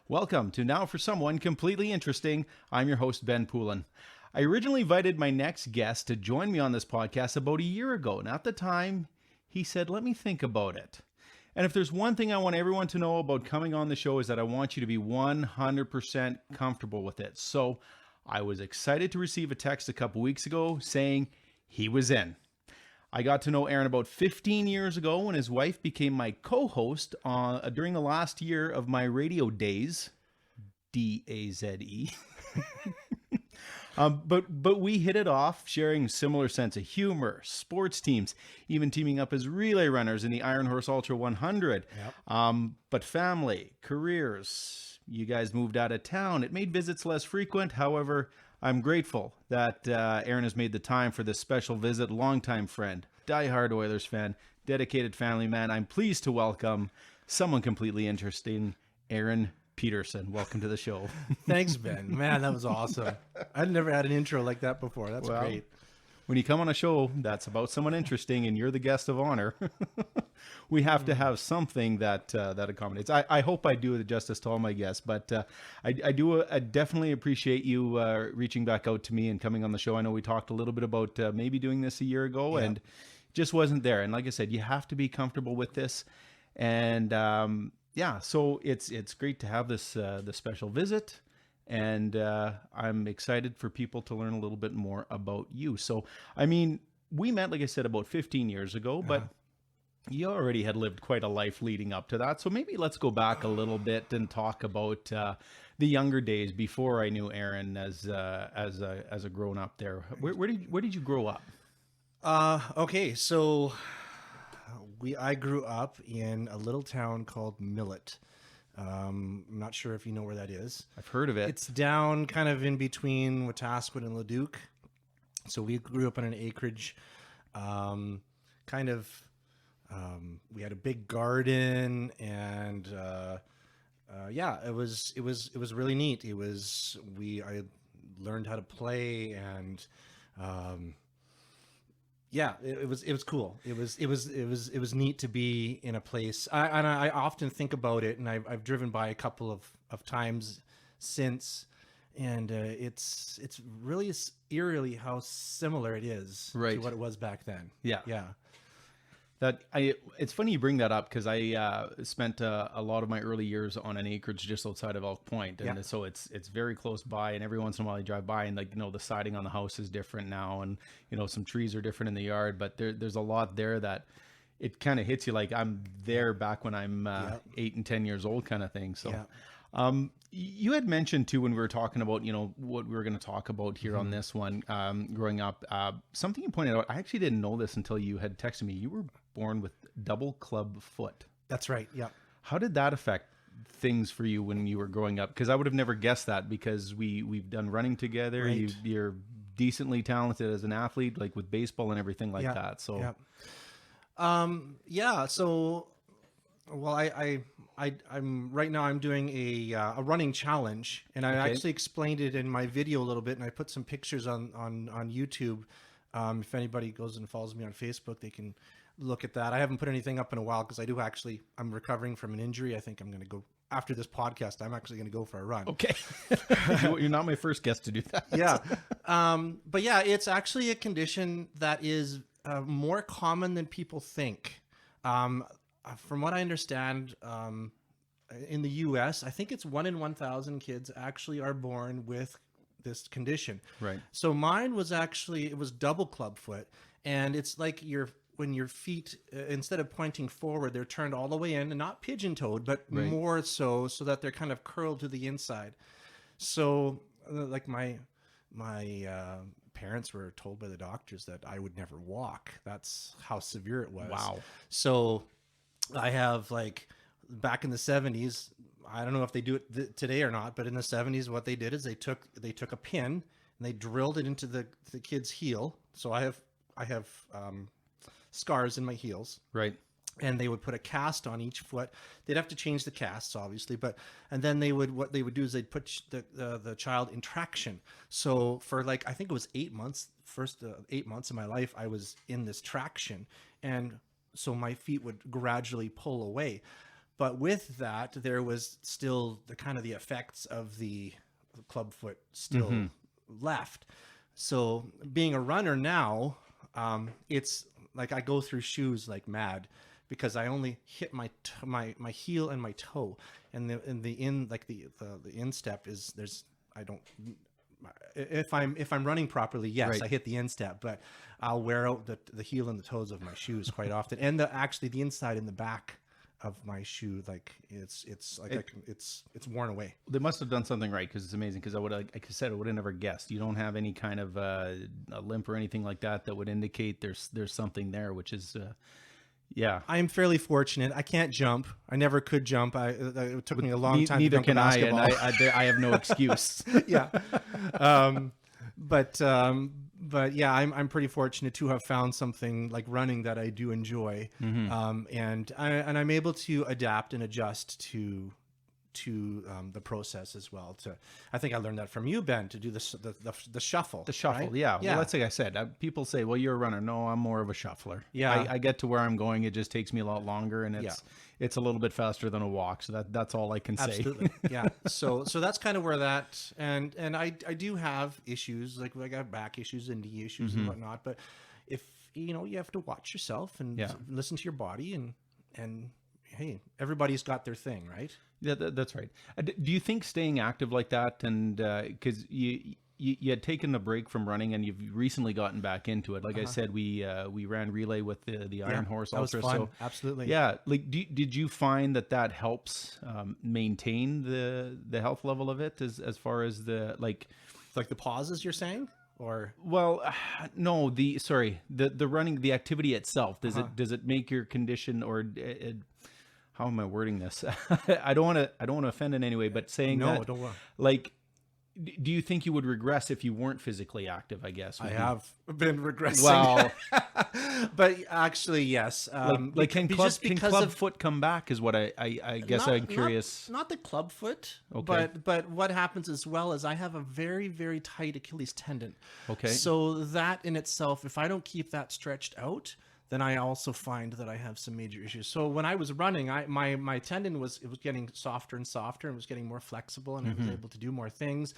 Welcome to Now for Someone Completely Interesting. I'm your host, Ben Poulin. I originally invited my next guest to join me on this podcast about a year ago, and at the time, he said, let me think about it. And if there's one thing I want everyone to know about coming on the show is that I want you to be 100% comfortable with it. So I was excited to receive a text a couple weeks ago saying he was in. I got to know Aaron about 15 years ago when his wife became my co-host during the last year of my radio days, D-A-Z-E. But we hit it off, sharing similar sense of humor, sports teams, even teaming up as relay runners in the Iron Horse Ultra 100. Yep. But family, careers, you guys moved out of town. It made visits less frequent. However, I'm grateful that Aaron has made the time for this special visit. Longtime friend, diehard Oilers fan, dedicated family man. I'm pleased to welcome someone completely interesting, Aaron Peterson. Welcome to the show. Thanks, Ben. Man, that was awesome. I'd never had an intro like that before. That's great. When you come on a show that's about someone interesting and you're the guest of honor, we have to have something that accommodates. I hope I do the justice to all my guests, but I definitely appreciate you reaching back out to me and coming on the show. I know we talked a little bit about maybe doing this a year ago, and just wasn't there. And like I said, you have to be comfortable with this. And so it's great to have this special visit. And I'm excited for people to learn a little bit more about you. So, I mean, we met, like I said, about 15 years ago, but you already had lived quite a life leading up to that. So maybe let's go back a little bit and talk about the younger days before I knew Aaron as a grown up there. Where did you grow up? Okay, so I grew up in a little town called Millet. I'm not sure if you know where that is. I've heard of it. It's down kind of in between Wetaskiwin and Leduc. So we grew up on an acreage. We had a big garden, and it was really neat. I learned how to play, and it was cool. It was neat to be in a place. I often think about it, and I've driven by a couple of times since, and it's really eerily how similar it is to what it was back then. Yeah. It's funny you bring that up, because I spent a lot of my early years on an acreage just outside of Elk Point, and so it's very close by. And every once in a while, I drive by, and the siding on the house is different now, and some trees are different in the yard. But there's a lot there that it kind of hits you like I'm there back when I'm 8 and 10 years old, kind of thing. So. You had mentioned too, when we were talking about, what we were going to talk about here on this one, growing up, something you pointed out, I actually didn't know this until you had texted me. You were born with double club foot. That's right. Yeah. How did that affect things for you when you were growing up? Because I would have never guessed that, because we've done running together. Right. You're decently talented as an athlete, like with baseball and everything like that. So, So, well, I'm right now I'm doing a running challenge, and I actually explained it in my video a little bit, and I put some pictures on YouTube. If anybody goes and follows me on Facebook, they can look at that. I haven't put anything up in a while, because I'm recovering from an injury. I think I'm going to go after this podcast. I'm actually going to go for a run. Okay. You're not my first guest to do that. Yeah. But yeah, it's actually a condition that is more common than people think. From what I understand, in the U.S., I think it's 1 in 1,000 kids actually are born with this condition. Right. So mine was it was double club foot, and it's like when your feet, instead of pointing forward, they're turned all the way in, and not pigeon-toed, but more so that they're kind of curled to the inside. So, like my parents were told by the doctors that I would never walk. That's how severe it was. Wow. So I have, like, back in the 70s, I don't know if they do it today or not, but in the 70s, what they did is they took a pin and they drilled it into the kid's heel. So I have scars in my heels. Right. And they would put a cast on each foot. They'd have to change the casts, obviously, and then what they would do is they'd put the child in traction. So for, like, I think it was 8 months, first 8 months of my life, I was in this traction, and so my feet would gradually pull away. But with that, there was still the kind of the effects of the clubfoot still left. So being a runner now, it's like I go through shoes like mad because I only hit my heel and my toe, and the instep is if I'm running properly, yes, Right. I hit the instep, but I'll wear out the heel and the toes of my shoes quite often, and the inside and the back of my shoe, like it's worn away. They must have done something right, because it's amazing. Because like I said, I would have never guessed. You don't have any kind of a limp or anything like that would indicate there's something there, which is yeah. I am fairly fortunate. I can't jump. I never could jump. It took me a long time. Neither to jump can I, and basketball. I have no excuse. Yeah. But yeah, I'm pretty fortunate to have found something like running that I do enjoy. And I'm able to adapt and adjust to the process as well. I think I learned that from you, Ben, to do the shuffle. The shuffle, right? yeah. Well, that's like I said. People say, "Well, you're a runner." No, I'm more of a shuffler. Yeah. I get to where I'm going. It just takes me a lot longer, and it's a little bit faster than a walk. So that's all I can say. Absolutely. Yeah. So that's kind of where that, and I do have issues, like I got back issues and knee issues and whatnot. But if you have to watch yourself and listen to your body, and hey, everybody's got their thing, right? Yeah, that's right. Do you think staying active like that, and because you had taken a break from running and you've recently gotten back into it? Like I said, we ran relay with the Iron Horse Ultra. That was fun. So Absolutely. yeah, like did you find that helps maintain the health level of it as far as the like the pauses you're saying? Or well, no, the running, the activity itself, does it make your condition, or how am I wording this? I don't want to offend in any way, but saying that, don't worry. like, do you think you would regress if you weren't physically active? I guess I have been regressing. Well, but actually, yes. Can club foot come back? Is what I guess I'm curious. Not the club foot. Okay. But what happens as well is I have a very, very tight Achilles tendon. Okay. So that in itself, if I don't keep that stretched out, then I also find that I have some major issues. So when I was running, my tendon was getting softer and softer, and was getting more flexible, and I was able to do more things.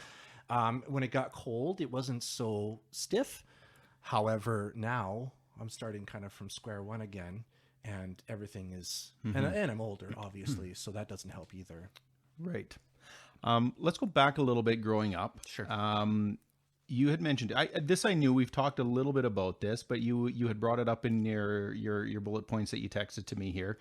When it got cold, it wasn't so stiff. However, now I'm starting kind of from square one again, and everything is, and I'm older, obviously, so that doesn't help either. Right. Let's go back a little bit growing up. Sure. You had mentioned I knew. We've talked a little bit about this, but you had brought it up in your bullet points that you texted to me here.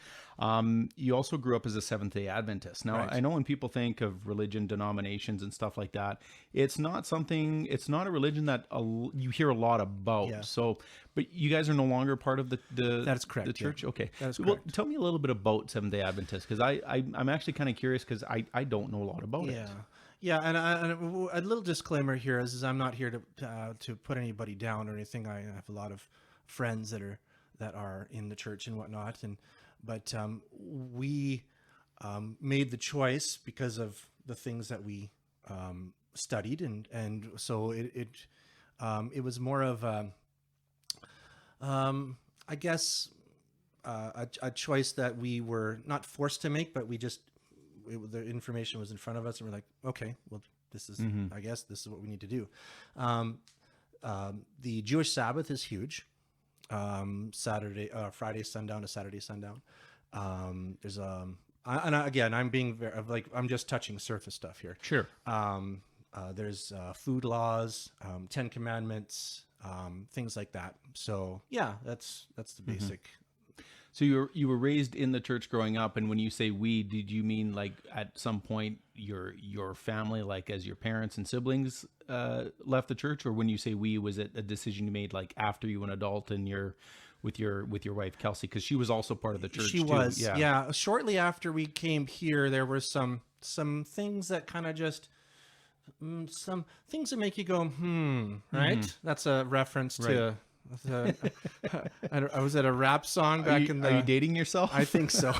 You also grew up as a Seventh-day Adventist. Now, Right. I know when people think of religion, denominations, and stuff like that, it's not a religion that you hear a lot about. Yeah. So, but you guys are no longer part of the That's correct, the church. yeah. Okay. That is Well, correct. tell me a little bit about Seventh-day Adventist, because I'm actually kind of curious, because I don't know a lot about it. Yeah, and a little disclaimer here is I'm not here to put anybody down or anything. I have a lot of friends that are in the church and whatnot, but we made the choice because of the things that we studied, and so it was more of I guess a choice that we were not forced to make, but the information was in front of us, and we're like, okay, well, this is, I guess this is what we need to do. The Jewish Sabbath is huge. Friday sundown to Saturday sundown. There's again, I'm being I'm just touching surface stuff here. Sure. There's food laws, 10 Commandments, things like that. So yeah, that's the basic. So you were raised in the church growing up, and when you say we, did you mean like at some point your family, like as your parents and siblings left the church, or when you say we, was it a decision you made like after you were an adult and with your wife Kelsey, because she was also part of the church? She was, yeah. Shortly after we came here, there were some things that kind of just some things that make you go right. That's a reference to. I was at a rap song back in the. Are you dating yourself? I think so.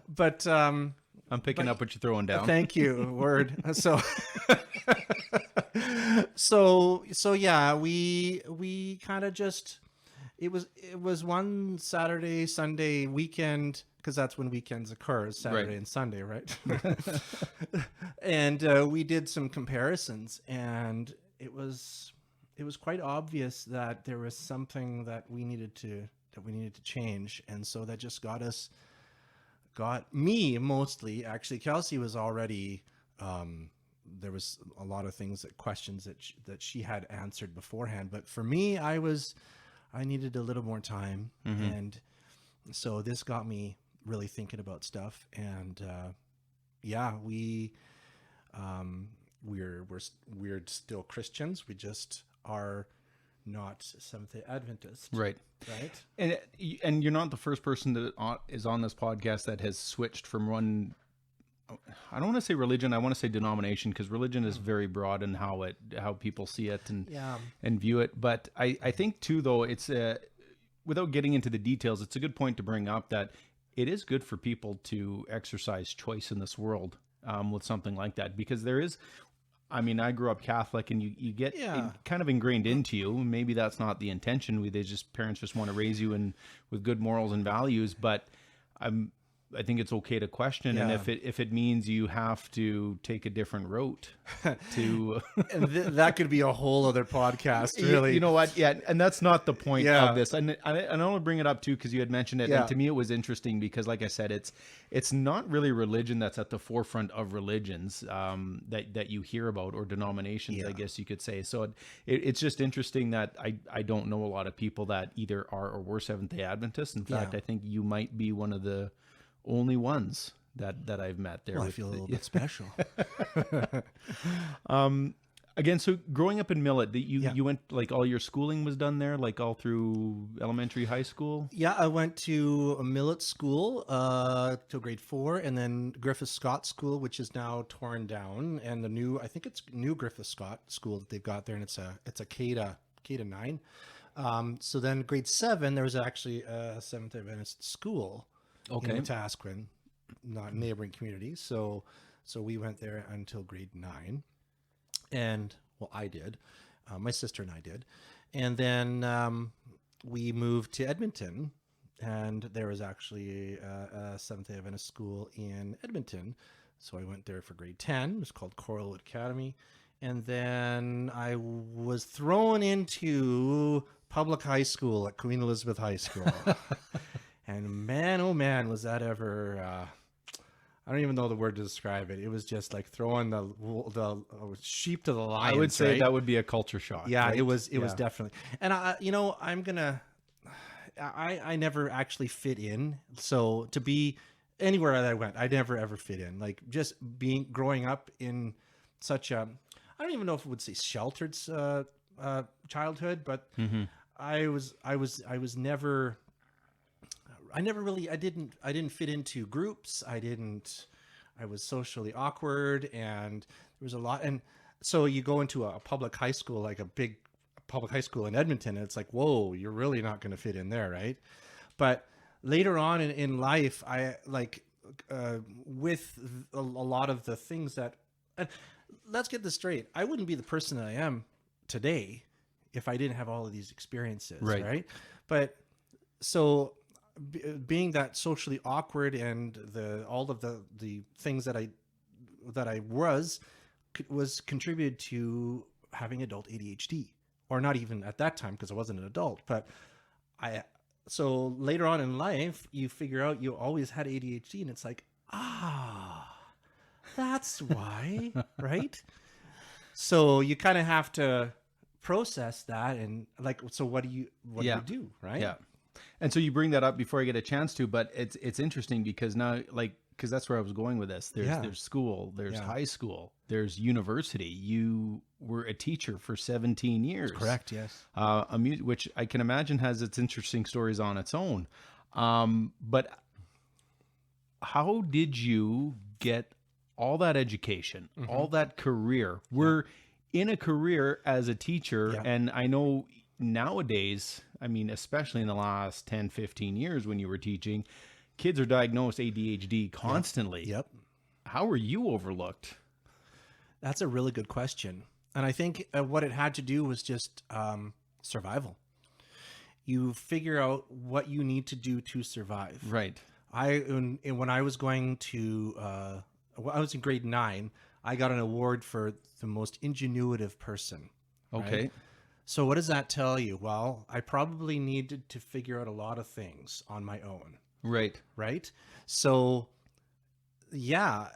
But I'm picking up what you're throwing down. Thank you. Word. So yeah, we kind of just It was one Saturday, Sunday weekend, because that's when weekends occur, is Saturday Right. and Sunday, right? And we did some comparisons, and it was quite obvious that there was something that we needed to change, and so that just got me mostly. Actually, Kelsey was already. There was a lot of questions that she had answered beforehand, but for me, I needed a little more time, and so this got me really thinking about stuff. And we're still Christians. We just are not Seventh-day Adventists, Right. right? And you're not the first person that is on this podcast that has switched from one. I don't want to say religion. I want to say denomination, because religion is very broad in how people see it and view it. But I think too, though, it's without getting into the details, it's a good point to bring up that it is good for people to exercise choice in this world with something like that, because there is. I mean, I grew up Catholic, and you get kind of ingrained into you. Maybe that's not the intention. Parents just want to raise you with good morals and values. But I think it's okay to question, and if it means you have to take a different route to, and that could be a whole other podcast, really. You know what? Yeah, and that's not the point of this. And I want to bring it up too, because you had mentioned it, and to me it was interesting because, like I said, it's not really religion that's at the forefront of religions that you hear about, or denominations, I guess you could say. So it's just interesting that I don't know a lot of people that either are or were Seventh-day Adventists. In fact, I think you might be one of the only ones that I've met there. Well, I feel a little bit special. Again, so growing up in Millet, you went, like, all your schooling was done there, like all through elementary, high school? Yeah, I went to a Millet school till grade 4, and then Griffith Scott School, which is now torn down, and I think it's new Griffith Scott School that they've got there, and it's a K to 9. So then grade 7, there was actually a Seventh-day Adventist school. Okay. In Wetaskiwin, not neighboring communities. So we went there until grade 9, and I did. My sister and I did, and then we moved to Edmonton, and there was actually a Seventh-day Adventist school in Edmonton. So I went there for grade 10. It was called Coralwood Academy, and then I was thrown into public high school at Queen Elizabeth High School. And man, oh man, was that ever, I don't even know the word to describe it. It was just like throwing the sheep to the lions. I would say right? That would be a culture shock. Yeah, right? it was definitely. And I never actually fit in. So to be anywhere that I went, I never ever fit in. Like, just growing up in such a, I don't even know if I would say sheltered childhood, but I didn't fit into groups. I was socially awkward, and there was a lot. And so you go into a public high school, like a big public high school in Edmonton, and it's like, whoa, you're really not going to fit in there, right? But later on in life, I with a lot of the things that, let's get this straight. I wouldn't be the person that I am today if I didn't have all of these experiences, right? But so being that socially awkward, and all of the things that I was contributed to having adult ADHD, or not even at that time, because I wasn't an adult, but so later on in life, you figure out you always had ADHD, and it's like, that's why, right? So you kind of have to process that, and like, so what do you do, right? Yeah. And so you bring that up before I get a chance to, but it's interesting because now, like, because that's where I was going with this. There's school, there's high school, there's university. You were a teacher for 17 years. That's correct. Yes. Which I can imagine has its interesting stories on its own. But how did you get all that education, all that career? We're in a career as a teacher, and I know nowadays, I mean, especially in the last 10, 15 years when you were teaching, kids are diagnosed ADHD constantly. Yep. How were you overlooked? That's a really good question. And I think what it had to do was just survival. you figure out what you need to do to survive. Right. When I was going to, I was in grade 9, I got an award for the most ingenuitive person. Okay. Right? So what does that tell you? Well, I probably needed to figure out a lot of things on my own. Right. Right. So, yeah,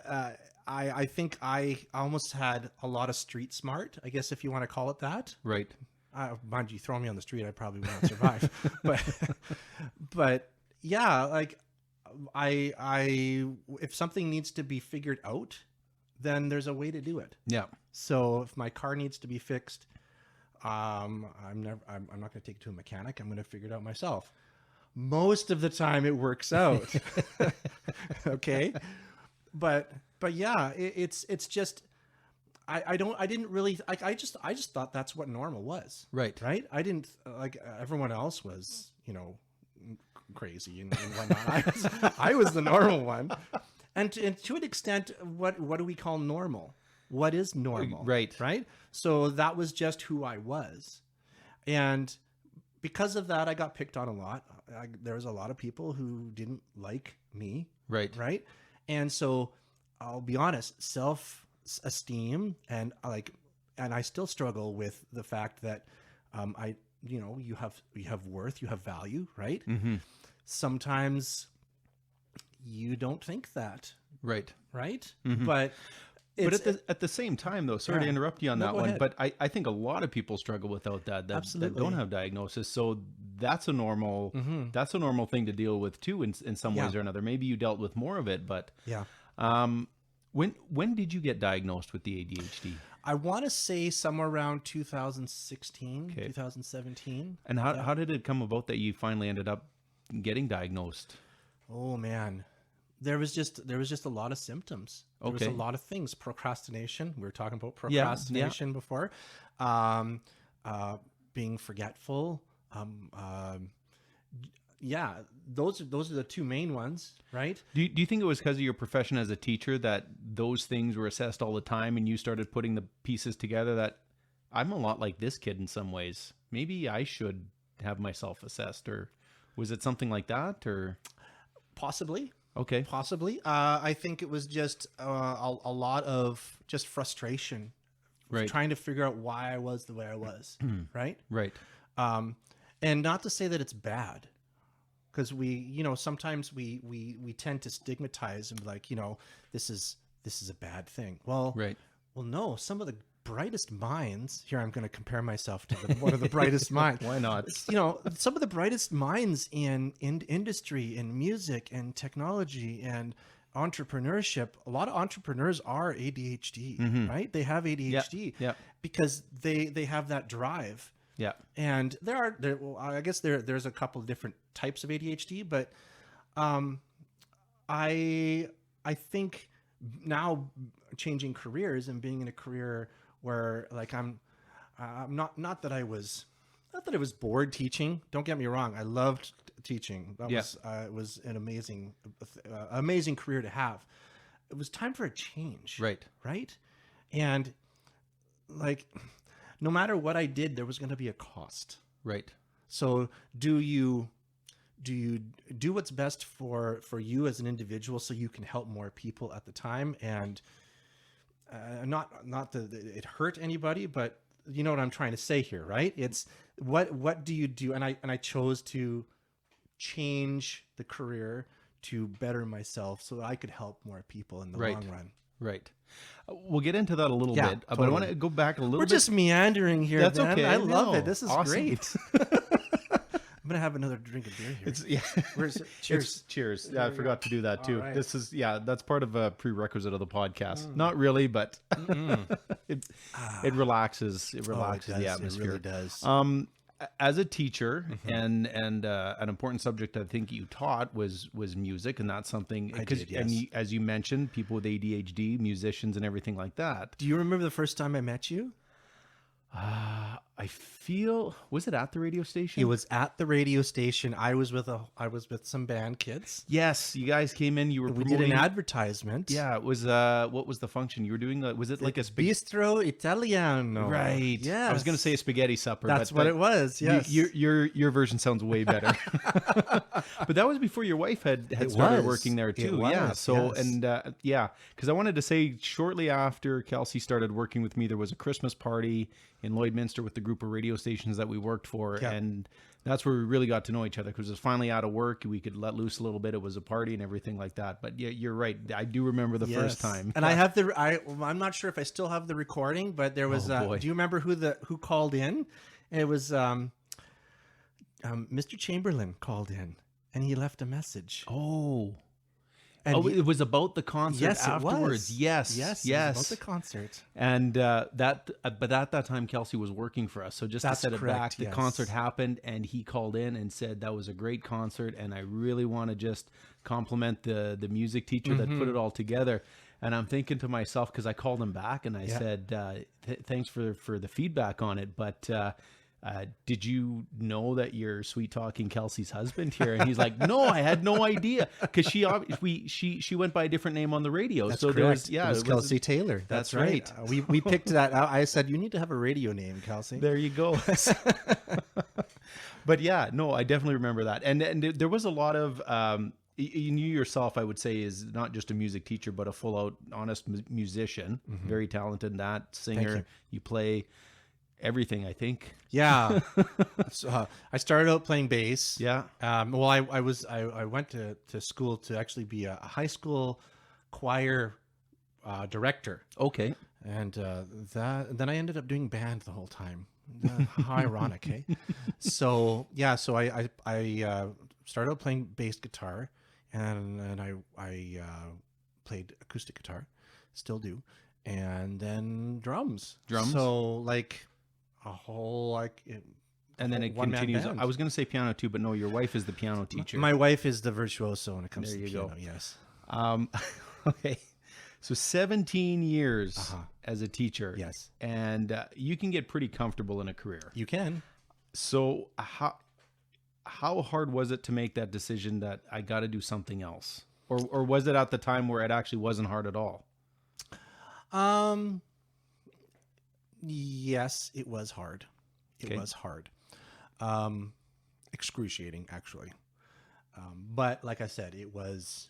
I think I almost had a lot of street smart, I guess, if you want to call it that. Right. Mind you, throw me on the street, I probably would not survive. but yeah, like if something needs to be figured out, then there's a way to do it. Yeah. So if my car needs to be fixed, I'm not going to take it to a mechanic. I'm going to figure it out myself. Most of the time it works out. Okay. But yeah, it's just, I didn't really, like, I just thought that's what normal was. Right. Right. I didn't, like, everyone else was, crazy and whatnot. I was the normal one. And to an extent, what do we call normal? What is normal? Right. Right. So that was just who I was. And because of that, I got picked on a lot. There was a lot of people who didn't like me. Right. Right. And so I'll be honest, self-esteem and I still struggle with the fact that you have worth, you have value, right? Mm-hmm. Sometimes you don't think that. Right. Right. Mm-hmm. But at the same time, though, sorry to interrupt you on that one, but I think a lot of people struggle without that don't have diagnosis. So that's a normal thing to deal with too, in some ways or another. Maybe you dealt with more of it, but yeah. When did you get diagnosed with the ADHD? I want to say somewhere around 2016, 2017. And how did it come about that you finally ended up getting diagnosed? Oh man. There was just a lot of symptoms. There was a lot of things. Procrastination. We were talking about procrastination before. Being forgetful. Those are the two main ones, right? Do you think it was because of your profession as a teacher that those things were assessed all the time and you started putting the pieces together that I'm a lot like this kid in some ways? Maybe I should have myself assessed, or was it something like that, or possibly? Okay. Possibly. I think it was just a lot of just frustration, right? Trying to figure out why I was the way I was, right? Right. And not to say that it's bad, because sometimes we tend to stigmatize and be like, this is a bad thing. Well, right. Well, no, some of the brightest minds here, I'm going to compare myself to one of the brightest minds. Why not? Some of the brightest minds in industry, in music and technology and entrepreneurship. A lot of entrepreneurs are ADHD, right? They have ADHD because they have that drive. Yeah. And I guess there's a couple of different types of ADHD, but I think now changing careers and being in a career where, like, I'm not that I was bored teaching. Don't get me wrong. I loved teaching. That was an amazing career to have. It was time for a change. Right. Right. And like, no matter what I did, there was going to be a cost. Right. So do you do what's best for you as an individual so you can help more people at the time, and not that it hurt anybody, but you know what I'm trying to say here, right? It's what do you do? And I chose to change the career to better myself so that I could help more people in the long run. Right. We'll get into that a little bit, but I want to go back a little bit. We're just meandering here. That's Ben. okay. I love it. This is awesome. Great. I'm going to have another drink of beer here. Cheers. Cheers. Yeah, I forgot to do that too. Right. This is, that's part of a prerequisite of the podcast. Not really, but it relaxes. It relaxes the atmosphere. It really does. As a teacher, and an important subject I think you taught was music, and that's something, I did, yes. and as you mentioned, people with ADHD, musicians, and everything like that. Do you remember the first time I met you? I feel, was it at the radio station? It was at the radio station. I was with some band kids. Yes, you guys came in. You were We did an advertisement. Yeah, it was. What was the function you were doing? Was it like a Bistro Italiano? Right. Yeah. I was going to say a spaghetti supper. That's what it was. Yes. Your version sounds way better. But that was before your wife had started working there too. Yeah. So because I wanted to say shortly after Kelsey started working with me, there was a Christmas party in Lloydminster with the group of radio stations that we worked for, and that's where we really got to know each other because it was finally out of work. We could let loose a little bit. It was a party and everything like that. But yeah, you're right. I do remember the first time. And I'm not sure if I still have the recording, but there was. Do you remember who called in? It was Mr. Chamberlain called in, and he left a message. And it was about the concert afterwards. Yes, it was about the concert. And but at that time, Kelsey was working for us. So just to set it back, the concert happened, and he called in and said that was a great concert, and I really want to just compliment the music teacher that put it all together. And I'm thinking to myself, because I called him back and I said, thanks for the feedback on it, but did you know that you're sweet talking Kelsey's husband here? And he's like, no, I had no idea, because she went by a different name on the radio. That's so correct. It was Kelsey Taylor. That's right. We picked that out. I said, you need to have a radio name, Kelsey. There you go. But yeah, no, I definitely remember that. And there was a lot of you yourself, I would say, is not just a music teacher, but a full out honest musician. Very talented in that, singer. You play everything, I think. Yeah. So, I started out playing bass. Yeah. Well, I went to school to actually be a high school choir director. Okay. And then I ended up doing band the whole time. How ironic, hey? So I started out playing bass guitar, and I played acoustic guitar, still do, and then drums. So like a whole and then it continues. Band. I was going to say piano too, but no, your wife is the piano teacher. My wife is the virtuoso when it comes to piano. Go. Yes. Okay. So 17 years as a teacher. Yes. And you can get pretty comfortable in a career. You can. So how hard was it to make that decision that I got to do something else? Or was it at the time where it actually wasn't hard at all? Yes, it was hard. It was hard. Excruciating, actually. But like I said, it was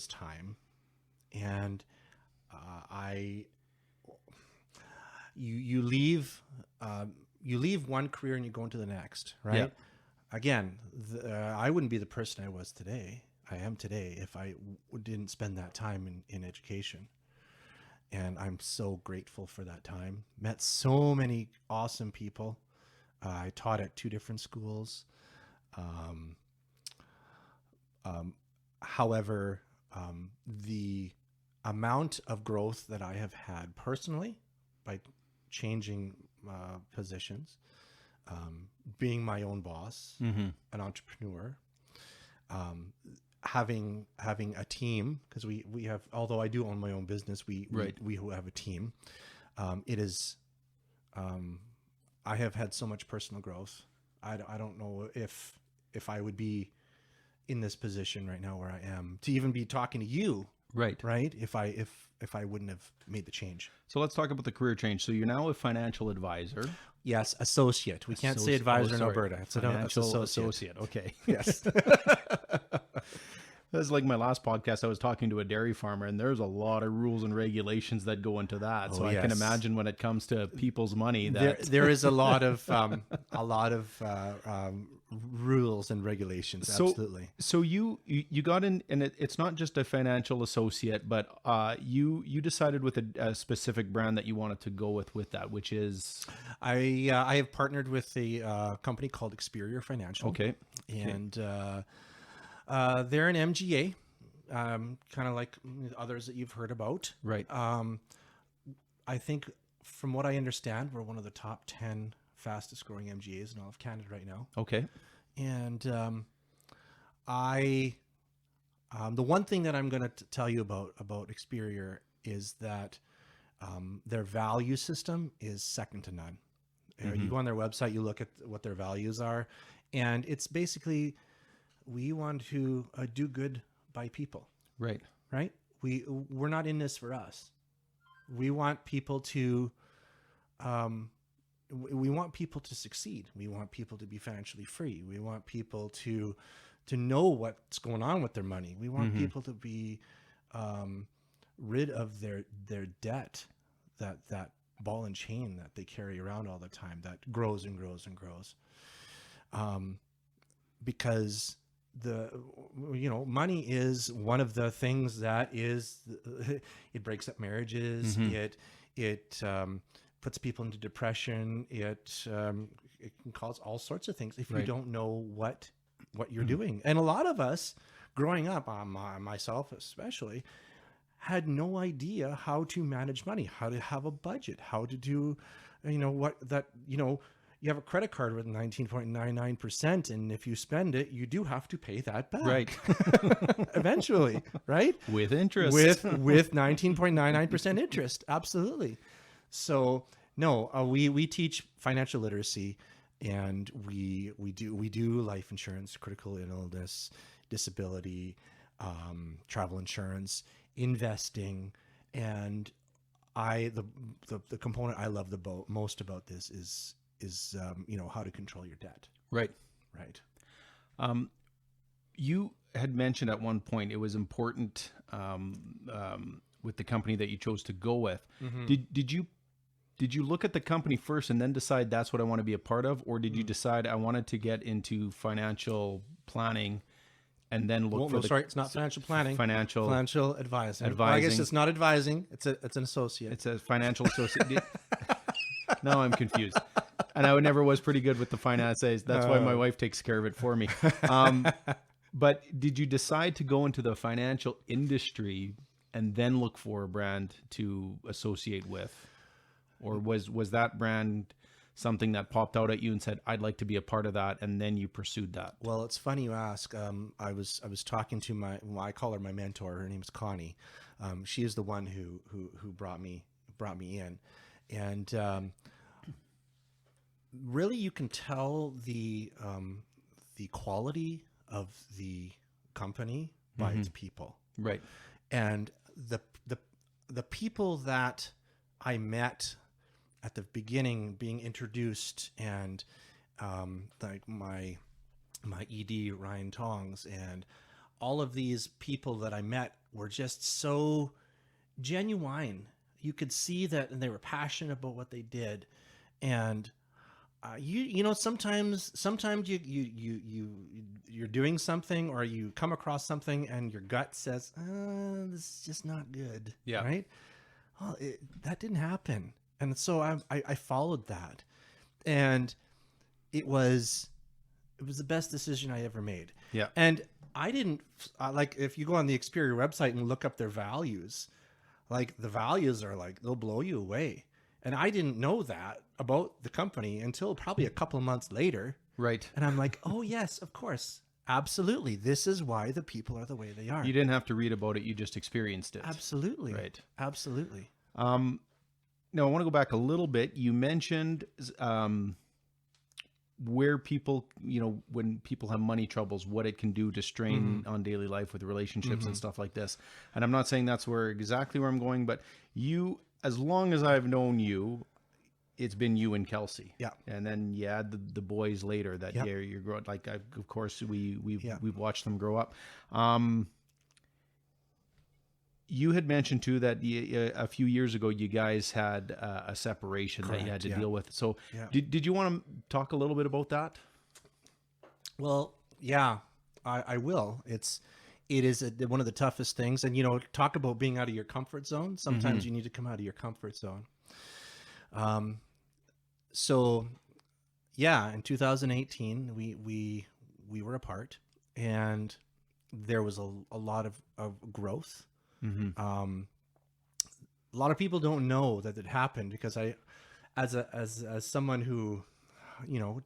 time. And you leave one career and you go into the next, right? Yeah. Again, I wouldn't be the person I am today if I didn't spend that time in education. And I'm so grateful for that time. Met so many awesome people. I taught at 2 different schools. However, the amount of growth that I have had personally by changing positions, being my own boss, an entrepreneur, having a team, because we have, although I do own my own business, we have a team. It is, I have had so much personal growth. I don't know if I would be in this position right now where I am to even be talking to you. Right. If I wouldn't have made the change. So let's talk about the career change. So you're now a financial advisor. Yes, associate. We can't say advisor in Alberta. It's financial associate. Okay. Yes. That's like my last podcast. I was talking to a dairy farmer, and there's a lot of rules and regulations that go into that. So I can imagine when it comes to people's money, that there is a lot of rules and regulations. Absolutely. So you got in, and it's not just a financial associate, but you decided with a specific brand that you wanted to go with that, which is I have partnered with a company called Experior Financial. Okay. And they're an MGA, kind of like others that you've heard about. Right. I think, from what I understand, we're one of the top 10 fastest growing MGAs in all of Canada right now. Okay. And the one thing that I'm going to tell you about Experior is that their value system is second to none. You go on their website, you look at what their values are, and it's basically, we want to do good by people. Right. Right. We're not in this for us. We want people to, we want people to succeed. We want people to be financially free. We want people to know what's going on with their money. We want people to be rid of their debt, that ball and chain that they carry around all the time that grows and grows and grows. Because money is one of the things that it breaks up marriages. It puts people into depression. It can cause all sorts of things if you don't know what you're doing. And a lot of us growing up, myself especially, had no idea how to manage money, how to have a budget, how to do, you have a credit card with 19.99%, and if you spend it, you do have to pay that back. Right. Eventually, right? With interest. With 19.99% interest. Absolutely. So no, we teach financial literacy, and we do life insurance, critical illness, disability, travel insurance, investing, and the component I love most about this is how to control your debt. Right. You had mentioned at one point it was important with the company that you chose to go with. Did you look at the company first and then decide that's what I want to be a part of, or did you decide I wanted to get into financial planning and then look for it's not financial planning. Financial advising. Well, I guess it's not advising. It's an associate. It's a financial associate. Now I'm confused. And I never was pretty good with the finances. That's why my wife takes care of it for me. But did you decide to go into the financial industry and then look for a brand to associate with? Or was that brand something that popped out at you and said, I'd like to be a part of that, and then you pursued that? Well, it's funny you ask. I was talking to I call her my mentor. Her name is Connie. She is the one who brought me in. And really, you can tell the quality of the company by its people. Right. And the people that I met at the beginning, being introduced, and like my ED Ryan Tongs, and all of these people that I met were just so genuine. You could see that, and they were passionate about what they did. And sometimes you're doing something, or you come across something and your gut says, this is just not good. Yeah. Right. Well, that didn't happen. And so I followed that, and it was the best decision I ever made. Yeah. And I didn't if you go on the Experior website and look up their values, like the values are they'll blow you away. And I didn't know that about the company until probably a couple of months later. Right. And I'm like, oh yes, of course. Absolutely. This is why the people are the way they are. You didn't have to read about it. You just experienced it. Absolutely. Right. Absolutely. Now I want to go back a little bit. You mentioned, where people, when people have money troubles, what it can do to strain on daily life with relationships and stuff like this. And I'm not saying that's exactly where I'm going, but you, as long as I've known you, it's been you and Kelsey. Yeah. And then you add the boys later that you're growing. Of course we've watched them grow up. You had mentioned too that a few years ago you guys had a separation. Correct, that you had to deal with. So did you want to talk a little bit about that? Well, yeah, I will. It is one of the toughest things. And, talk about being out of your comfort zone. Sometimes you need to come out of your comfort zone. So yeah, in 2018, we were apart, and there was a lot of growth. A lot of people don't know that it happened, because I, as someone who,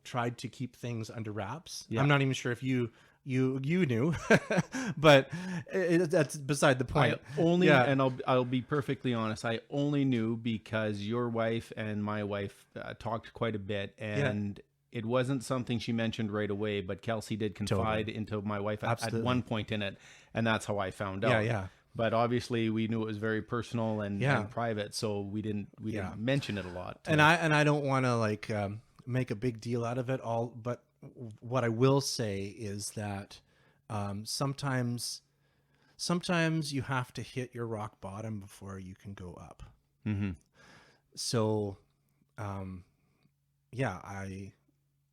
tried to keep things under wraps. Yeah. I'm not even sure if you you knew, but that's beside the point. I only, and I'll be perfectly honest, I only knew because your wife and my wife talked quite a bit, and it wasn't something she mentioned right away, but Kelsey did confide into my wife at one point in it, and that's how I found out. Yeah. But obviously, we knew it was very personal and private, so we didn't mention it a lot. And I don't want to like make a big deal out of it all, but what I will say is that sometimes you have to hit your rock bottom before you can go up. Mm-hmm. So,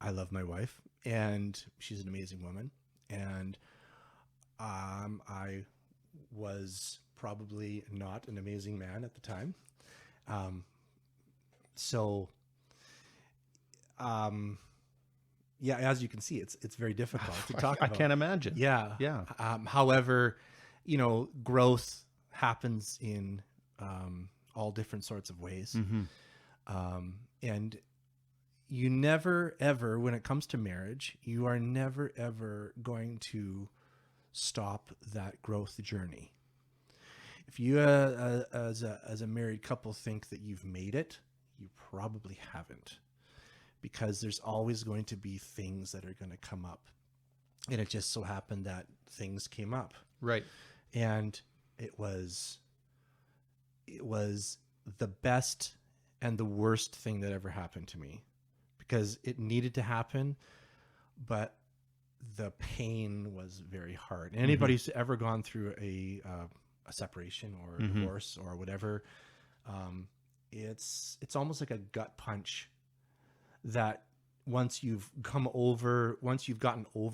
I love my wife, and she's an amazing woman, and I was probably not an amazing man at the time. As you can see, it's very difficult to talk about. I can't imagine. Yeah. However, growth happens in all different sorts of ways. Mm-hmm. And you never, ever, when it comes to marriage, you are never, ever going to stop that growth journey. If you, as a married couple, think that you've made it, you probably haven't, because there's always going to be things that are going to come up. And it just so happened that things came up. Right. And it was the best and the worst thing that ever happened to me, because it needed to happen, but the pain was very hard. And anybody who's ever gone through a separation or a divorce or whatever, it's almost like a gut punch that once you've gotten over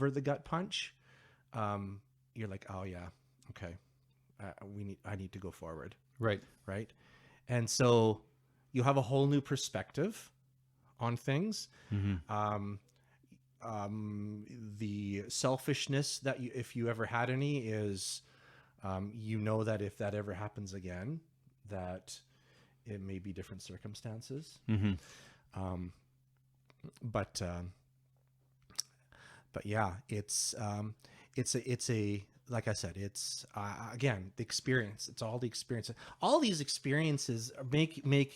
the gut punch, you're like, oh yeah, okay, I need to go forward. Right. And so you have a whole new perspective on things. Mm-hmm. The selfishness that if you ever had any, is, that if that ever happens again, that it may be different circumstances. Mm-hmm. But yeah, it's like I said, it's again, the experience. It's all the experience. All these experiences make me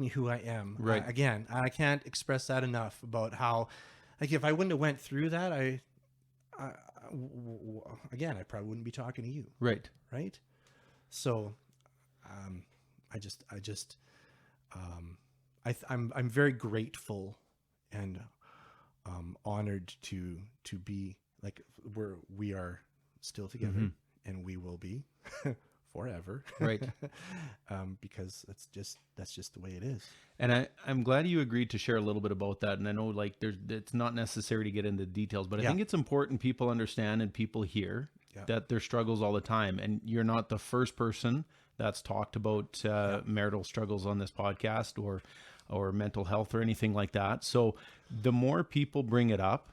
who I am. Right. Again, I can't express that enough about how, like, if I wouldn't have went through that, I probably wouldn't be talking to you. Right. So, I'm very grateful and honored to be, like, we are still together, and we will be forever. Right. Because that's just the way it is. And I'm glad you agreed to share a little bit about that. And I know, like, it's not necessary to get into details, but I think it's important people understand and people hear that there's struggles all the time. And you're not the first person that's talked about marital struggles on this podcast or mental health or anything like that. So the more people bring it up,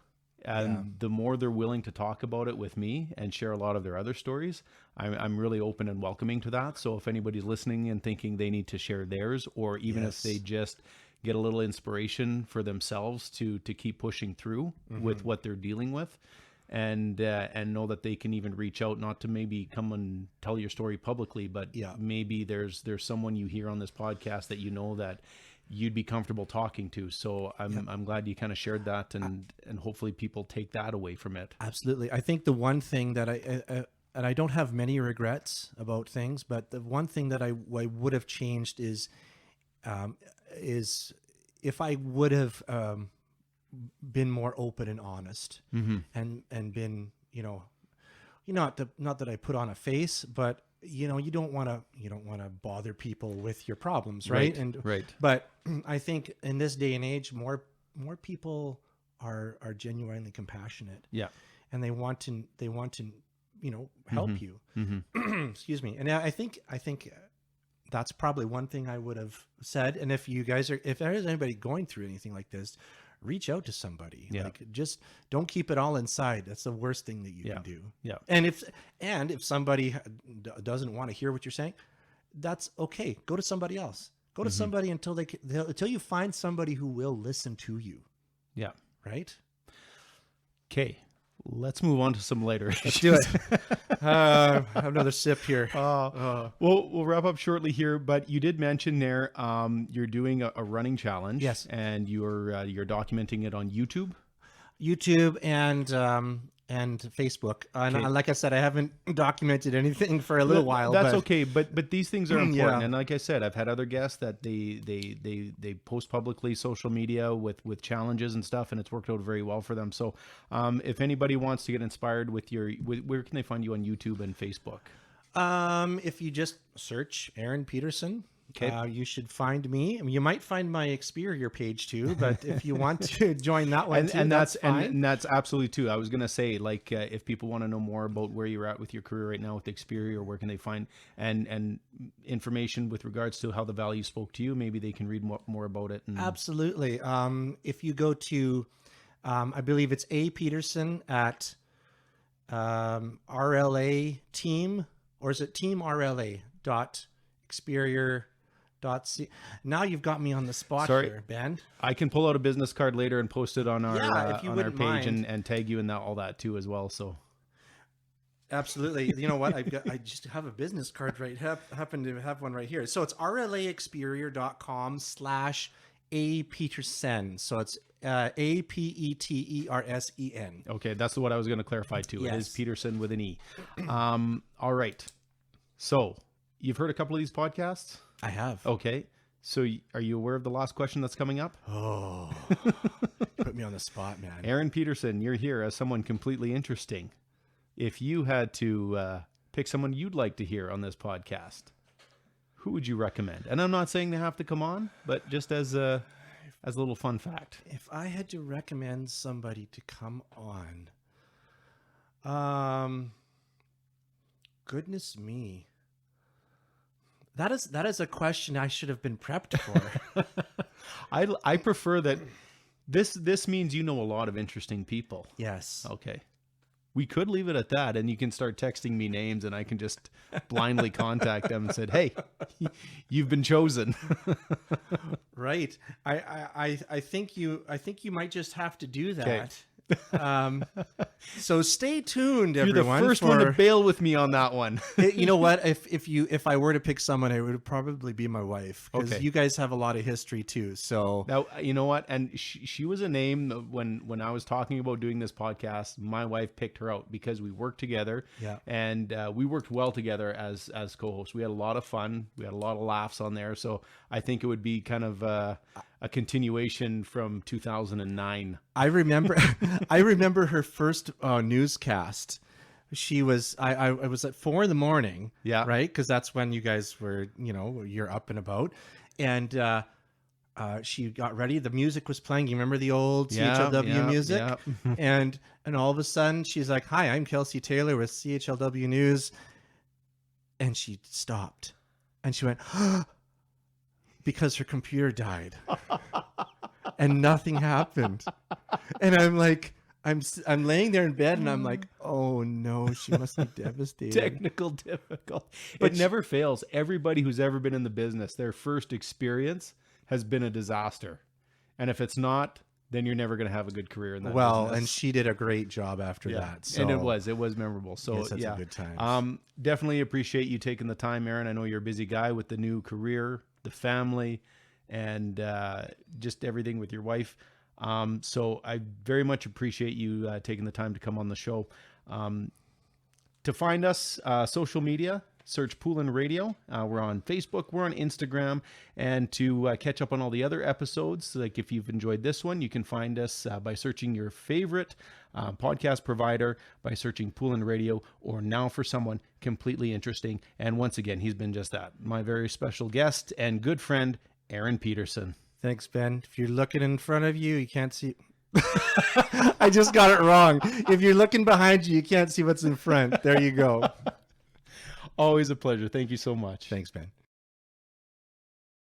and the more they're willing to talk about it with me and share a lot of their other stories, I'm really open and welcoming to that. So if anybody's listening and thinking they need to share theirs, or even if they just get a little inspiration for themselves to keep pushing through with what they're dealing with, and know that they can even reach out, not to maybe come and tell your story publicly, but maybe there's someone you hear on this podcast that that you'd be comfortable talking to. So I'm glad you kind of shared that, and hopefully people take that away from it. Absolutely. I think the one thing that I don't have many regrets about things, but the one thing that I would have changed is if I would have been more open and honest, and been, not that I put on a face, but you don't want to bother people with your problems, right? But I think in this day and age, more people are genuinely compassionate, and they want to help you. Excuse me. And I think that's probably one thing I would have said. And if there is anybody going through anything like this, reach out to somebody. Like, just don't keep it all inside. That's the worst thing that you can do. And if somebody doesn't want to hear what you're saying, that's okay. Go to somebody else. Go to somebody until you find somebody who will listen to you. Right? Okay. Let's move on to some later Let's do issues. it. Have another sip here. We'll wrap up shortly here, but you did mention there you're doing a running challenge. Yes. And you're documenting it on YouTube. YouTube and Facebook. And like I said, I haven't documented anything for a little while. That's but okay, but these things are important. Yeah. And like I said, I've had other guests that they post publicly social media with challenges and stuff, and it's worked out very well for them. So if anybody wants to get inspired with where can they find you on YouTube and Facebook? If you just search Aaron Peterson, Okay. you should find me. I mean, you might find my Experior page too, but if you want to join that one too, that's fine. And that's absolutely too. I was gonna say, like, if people want to know more about where you're at with your career right now with Experior, where can they find and information with regards to how the value spoke to you? Maybe they can read more about it. And... Absolutely. If you go to, I believe it's A Peterson at RLA team, or is it team RLA .experior.c. Now you've got me on the spot here, Ben. I can pull out a business card later and post it on our if you on our wouldn't page mind. and tag you in all that too as well. So Absolutely. You know what? I just have a business card happen to have one right here. So it's rlaexperior.com/A Peterson. So it's APETERSEN. okay, that's what I was going to clarify too. Yes. It is Peterson with an E. All right. So you've heard a couple of these podcasts. I have. Okay. So are you aware of the last question that's coming up? Oh, put me on the spot, man. Aaron Peterson, you're here as someone completely interesting. If you had to pick someone you'd like to hear on this podcast, who would you recommend? And I'm not saying they have to come on, but just as a little fun fact. If I had to recommend somebody to come on, goodness me. That is a question I should have been prepped for. I prefer that this means you know a lot of interesting people. Yes. Okay. We could leave it at that, and you can start texting me names, and I can just blindly contact them and said, "Hey, you've been chosen." Right. I think you might just have to do that. Okay. So stay tuned, You're everyone. the first one to bail with me on that one. You know what? If I were to pick someone, it would probably be my wife, because Okay. you guys have a lot of history too. So Now, you know what? And she was a name that when I was talking about doing this podcast, my wife picked her out because we worked together. Yeah. And we worked well together as co-hosts. We had a lot of fun. We had a lot of laughs on there. So I think it would be kind of a continuation from 2009. I remember her first newscast. She was I was at 4 a.m. Yeah. Right, because that's when you guys were, you're up and about, and she got ready. The music was playing. You remember the old CHLW music? Yeah. and all of a sudden she's like, "Hi, I'm Kelsey Taylor with CHLW News," and she stopped, and she went, because her computer died, and nothing happened. And I'm like, I'm laying there in bed, and I'm like, oh no, she must be devastated. Technical difficult. But it never fails. Everybody who's ever been in the business, their first experience has been a disaster. And if it's not, then you're never going to have a good career in that business. And she did a great job after that. So. And it was memorable. So Yes, that's a good time. Definitely appreciate you taking the time, Aaron. I know you're a busy guy with the new career, the family, and just everything with your wife. So I very much appreciate you taking the time to come on the show. To find us, social media, search Poolin Radio. We're on Facebook, we're on Instagram, and to catch up on all the other episodes, like if you've enjoyed this one, you can find us by searching your favorite podcast provider, by searching Poolin Radio, or Now for Someone Completely Interesting. And once again, he's been just that, my very special guest and good friend, Aaron Peterson. Thanks, Ben. If you're looking in front of you, you can't see. I just got it wrong. If you're looking behind you, you can't see what's in front. There you go. Always a pleasure. Thank you so much. Thanks, Ben.